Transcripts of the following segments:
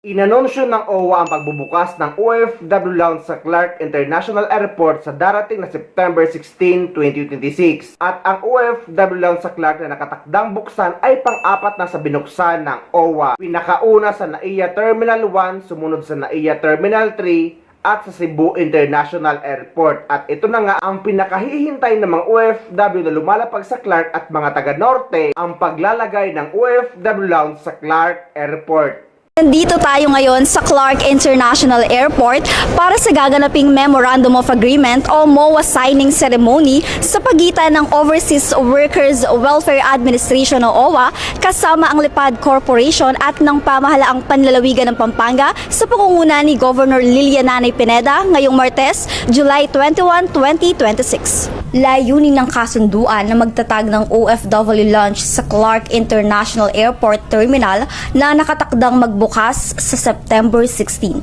Inanunsyo ng OWA ang pagbubukas ng OFW Lounge sa Clark International Airport sa darating na September 16, 2026. At ang OFW Lounge sa Clark na nakatakdang buksan ay pang-apat na sa binuksan ng OWA. Pinakauna sa NAIA Terminal 1, sumunod sa NAIA Terminal 3, at sa Cebu International Airport. At ito na nga ang pinakahihintay ng mga OFW na lumalapag sa Clark at mga taga-Norte, ang paglalagay ng OFW Lounge sa Clark Airport. Nandito tayo ngayon sa Clark International Airport para sa gaganaping Memorandum of Agreement o MOA signing ceremony sa pagitan ng Overseas Workers Welfare Administration o OWA kasama ang Lipad Corporation at ng Pamahalaang Panlalawigan ng Pampanga sa pangunguna ni Governor Lilianay Pineda ngayong Martes, July 21, 2026. Layunin ng kasunduan na magtatag ng OFW Lounge sa Clark International Airport Terminal na nakatakdang magbukas sa September 16.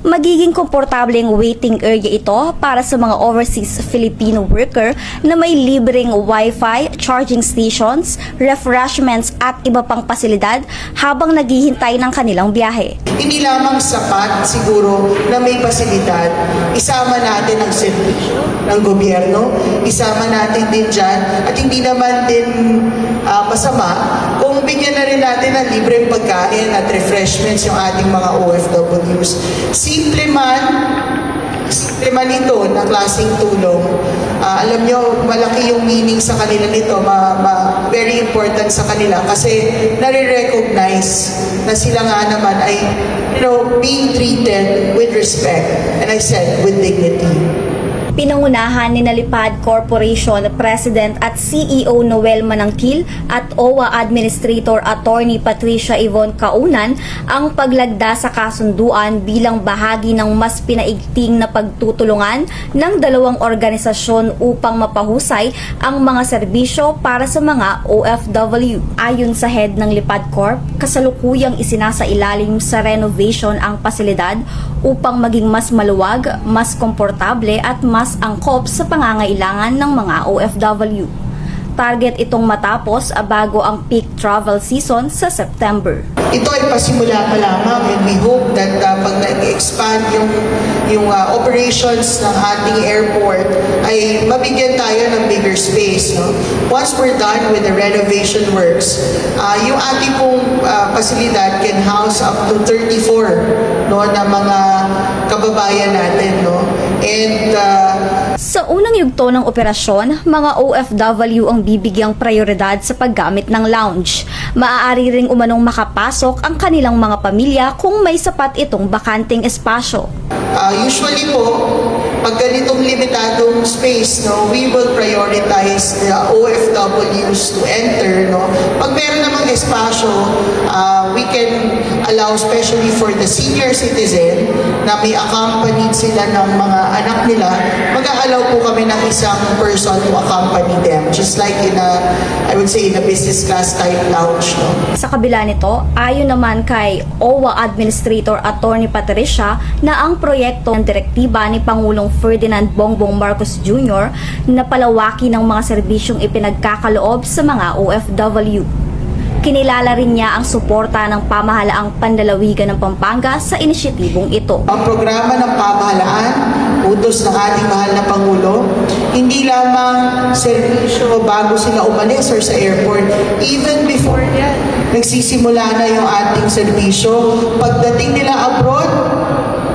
Magiging komportableng waiting area ito para sa mga overseas Filipino worker na may libreng Wi-Fi, charging stations, refreshments at iba pang pasilidad habang naghihintay ng kanilang biyahe. Hindi lamang sapat siguro na may pasilidad, isama natin ang serbisyo ng gobyerno, isama natin din dyan, at hindi naman din masama kung bigyan na rin natin ng libreng pagkain at refreshments yung ating mga OFWs. Simple man ito na klaseng tulong. Alam nyo, malaki yung meaning sa kanila nito, very important sa kanila kasi nare-recognize na sila nga naman ay being treated with respect, and I said with dignity. Pinangunahan ni Lipad Corporation President at CEO Noel Manangkil at OWA Administrator Attorney Patricia Yvonne Kaunan ang paglagda sa kasunduan bilang bahagi ng mas pinaigting na pagtutulungan ng dalawang organisasyon upang mapahusay ang mga serbisyo para sa mga OFW. Ayon sa head ng Lipad Corp, kasalukuyang isinasailalim sa renovation ang pasilidad upang maging mas maluwag, mas komportable at mas angkop sa pangangailangan ng mga OFW. Target itong matapos bago ang peak travel season sa September. Ito ay pasimula pa lamang, and we hope that pag nag-expand yung operations ng ating airport ay mabigyan tayo ng bigger space. No? Once we're done with the renovation works, yung ating pong pasilidad can house up to 34 na mga kababayan natin. No? And sa unang yugto ng operasyon, mga OFW ang bibigyang prioridad sa paggamit ng lounge. Maaari ring umanong makapasok ang kanilang mga pamilya kung may sapat itong bakanting espasyo. Usually po, pag ganitong limitadong space, we will prioritize the OFWs to enter. Pag meron namang espasyo, we can allow, especially for the senior citizen, na may accompanied sila ng mga anak nila, mag-aalaw po kami ng isang person to accompany them, just like in I would say, in a business class type lounge. Sa kabila nito, ayon naman kay OWA Administrator Attorney Patricia na ang proyekto ng direktiba ni Pangulong Ferdinand Bongbong Marcos Jr. na palawaki ng mga serbisyong ipinagkakaloob sa mga OFW. Kinilala rin niya ang suporta ng Pamahalaang Panlalawigan ng Pampanga sa inisyatibong ito. Ang programa ng pamahalaan, utos ng ating mahal na Pangulo, hindi lamang serbisyo bago sila umalis or sa airport. Even before yan, nagsisimula na yung ating serbisyo. Pagdating nila abroad,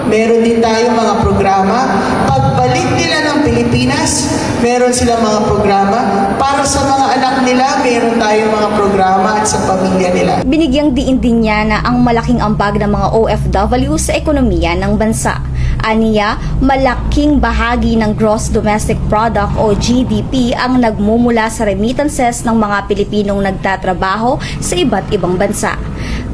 meron din tayong mga programa. Pagbalik nila ng Pilipinas, meron silang mga programa. Para sa mga anak nila, meron tayong mga programa at sa pamilya nila. Binigyang diin din niya na ang malaking ambag ng mga OFW sa ekonomiya ng bansa. Aniya, malaking bahagi ng Gross Domestic Product o GDP ang nagmumula sa remittances ng mga Pilipinong nagtatrabaho sa iba't ibang bansa.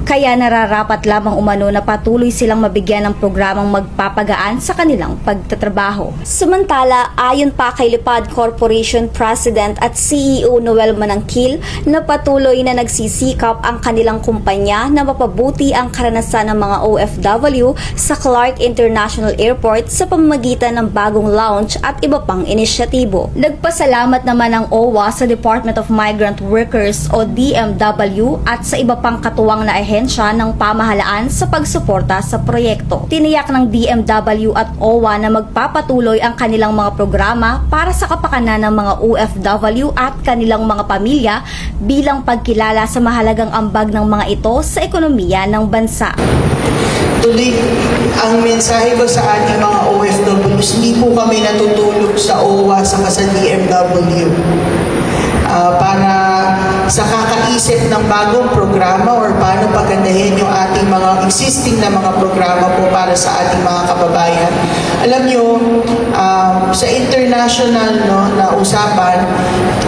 Kaya nararapat lamang umano na patuloy silang mabigyan ng programang magpapagaan sa kanilang pagtatrabaho. Samantala, ayon pa kay Lipad Corporation President at CEO Noel Manangkil na patuloy na nagsisikap ang kanilang kumpanya na mapabuti ang karanasan ng mga OFW sa Clark International Airport sa pamamagitan ng bagong lounge at iba pang inisyatibo. Nagpasalamat naman ang OWA sa Department of Migrant Workers o DMW at sa iba pang katuwang na ahensya ahensya ng pamahalaan sa pagsuporta sa proyekto. Tiniyak ng DMW at OWA na magpapatuloy ang kanilang mga programa para sa kapakanan ng mga OFW at kanilang mga pamilya bilang pagkilala sa mahalagang ambag ng mga ito sa ekonomiya ng bansa. Tuloy, ang mensahe ko sa ating mga OFWs, hindi po kami natutulog sa OWA sa DMW. Para sa kakaisip ng bagong programa or paano pagandahin yung ating mga existing na mga programa po para sa ating mga kababayan. Alam nyo, sa international na usapan,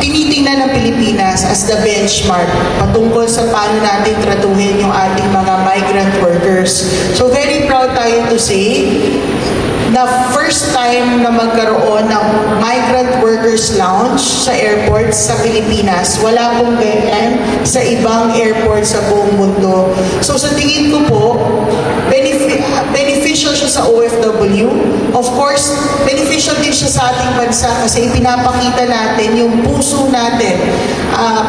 tinitingnan ng Pilipinas as the benchmark patungkol sa paano natin tratuhin yung ating mga migrant workers. So very proud tayo to say na first time na magkaroon ng Migrant Workers Lounge sa airports sa Pilipinas. Wala pong ganyan sa ibang airport sa buong mundo. So sa tingin ko po, beneficial siya sa OFW. Of course, beneficial din siya sa ating bansa kasi ipinapakita natin yung puso natin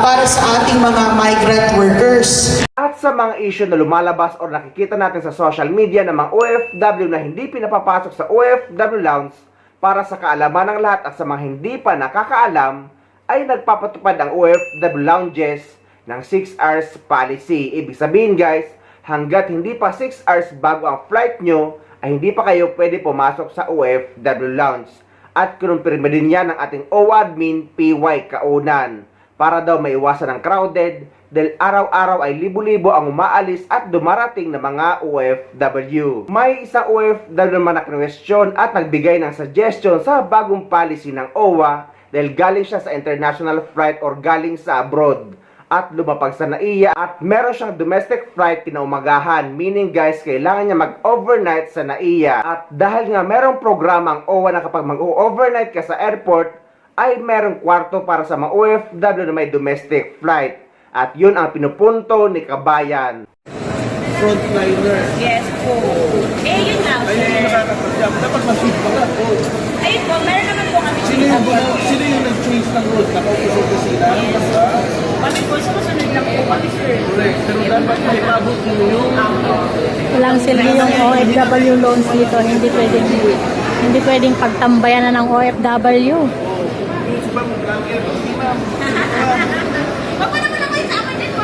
para sa ating mga migrant workers. At sa mga issue na lumalabas o nakikita natin sa social media ng mga OFW na hindi pinapapasok sa OFW Lounge para sa kaalaman ng lahat at sa mga hindi pa nakakaalam, ay nagpapatupad ang OFW Lounges ng 6 hours policy. Ibig sabihin guys, hanggat hindi pa 6 hours bago ang flight nyo, ay hindi pa kayo pwede pumasok sa OFW Lounge. At kinumpirma din yan ng ating OWA admin PY Kaunan para daw maiwasan ng crowded dahil araw-araw ay libo-libo ang umaalis at dumarating na mga OFW. May isang OFW naman na question at nagbigay ng suggestion sa bagong policy ng OWA dahil galing siya sa international flight or galing sa abroad at lumapag sa NAIA at meron siyang domestic flight kinaumagahan, meaning guys, kailangan niya mag-overnight sa NAIA. At dahil nga merong programa ang OWA na kapag mag-overnight ka sa airport, ay merong kwarto para sa mga OFW na may domestic flight. At yun ang pinupunto ni Kabayan. Frontliner. Yes po. Yun lang, Ay, sir. hindi nakakapagyan. Dapat mag-fit pa ka po. Ayun po, meron naman po kami Sino yung nag-choose ng road? Nakaupusin sila? Kami po, sumusunod lang po kami, sir. Correct. Pero dapat may pabot mo yung... Walang silbi yung OFW loans dito, hindi pwedeng pagtambayan na ng OFW. Yung ba mo vlogger? Hindi ma'am. Wag mo naman ako isama din po.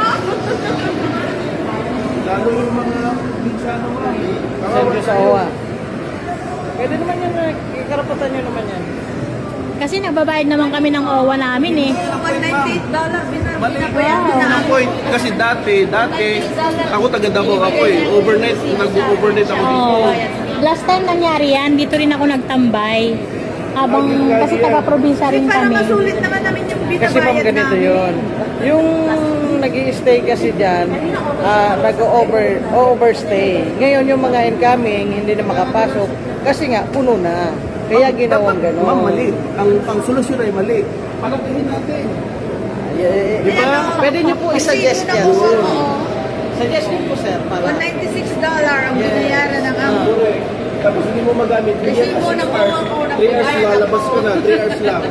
Lalo yung mga minsano ma'am. Siyempre sa OWA. Pwede naman yan, karapatan nyo naman yan. Kasi nagbabayad naman kami ng OWA namin eh. Mali po yung point. Kasi dati, ako taga Davao ako eh. Overnight, nag-overnight ako dito. Oh, last time nangyari yan, dito rin ako nagtambay. Kasi taga-probinsya rin kami. naman namin yung Kasi ma'am, ganito yun. Yung nag-i-stay kasi dyan, nag-overstay. Ngayon yung mga incoming, hindi na makapasok. Kasi nga, puno na. Kaya ginawang gano'n. Ma'am, mali. Ang solusyon ay mali. Palakihin natin. Di ba? Pwede nyo po i-suggest yan. Suggest nyo po, sir. Para... $196 ang binayaran ng amo. Correct. Tapos hindi mo magamit. Kasi mo na po ako 3 hours lalabas ko na. 3 hours lang.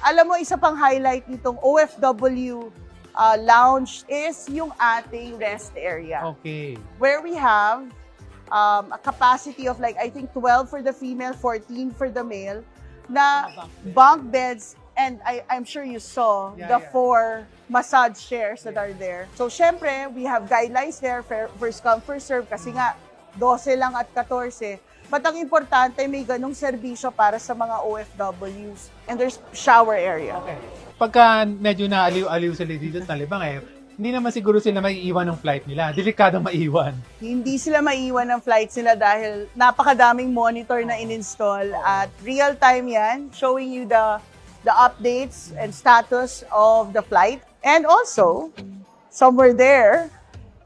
Alam mo, isa pang highlight nitong OFW lounge is yung ating rest area. Okay. Where we have a capacity of like, I think 12 for the female, 14 for the male, na bunk beds, and I'm sure you saw the 4 massage chairs that are there. So, syempre, we have guidelines there, first come, first serve, kasi nga, 12 lang at 14. But ang importante, may ganong serbisyo para sa mga OFWs. And there's shower area. Okay. Pagka medyo naaliw-aliw sila dito sa Talibang hindi naman siguro sila maiiwan ng flight nila. Delikado maiwan. Hindi sila maiwan ng flights nila dahil napakadaming monitor na in-install at real-time yan, showing you the updates and status of the flight. And also, somewhere there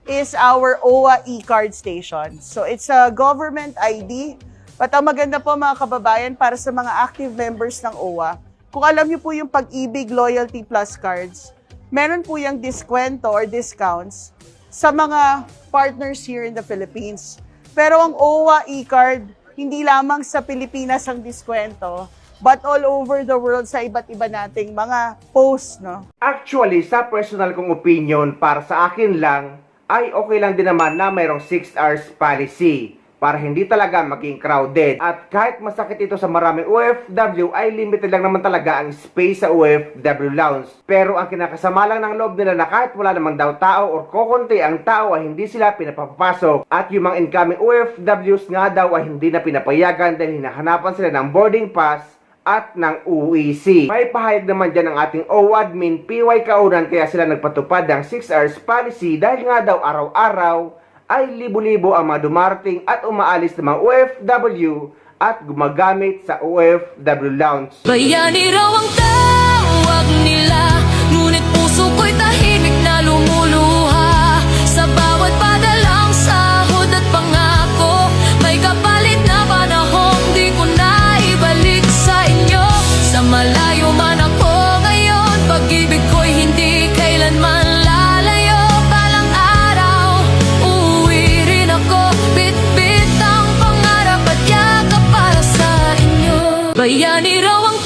is our OWA e-card station. So it's a government ID. But ang maganda po mga kababayan para sa mga active members ng OWA, kung alam niyo po yung Pag-ibig Loyalty Plus cards, meron po yung diskwento or discounts sa mga partners here in the Philippines. Pero ang OWA e-card, hindi lamang sa Pilipinas ang diskwento, but all over the world sa iba't iba nating mga posts, no? Actually, sa personal kong opinion, para sa akin lang, ay okay lang din naman na mayroong 6 hours policy para hindi talaga maging crowded. At kahit masakit ito sa maraming OFW, ay limited lang naman talaga ang space sa OFW lounge. Pero ang kinakasama lang ng loob nila na kahit wala namang daw tao or kokonti ang tao ay hindi sila pinapapasok. At yung mga incoming OFWs nga daw ay hindi na pinapayagan dahil hinahanapan sila ng boarding pass at ng UEC. May pahayag naman dyan ang ating OAdmin PY Kaunan kaya sila nagpatupad ng 6 hours policy dahil nga daw araw-araw ay libo-libo ang mga dumarating at umaalis ng mga OFW at gumagamit sa OFW lounge. Bayani raw ang tawag nila, ngunit puso ko'y tahimik na lumuluha. Sa bawat padalang sahod at pangako, may kapalit na panahon di ko na ibalik sa inyo. Sa malayo man ako ngayon, pag-ibig ko'y hindi kailanman lalayo. Balang araw, uuwi rin ako, bit-bit ang pangarap at yakap para sa inyo. Bayani raw ang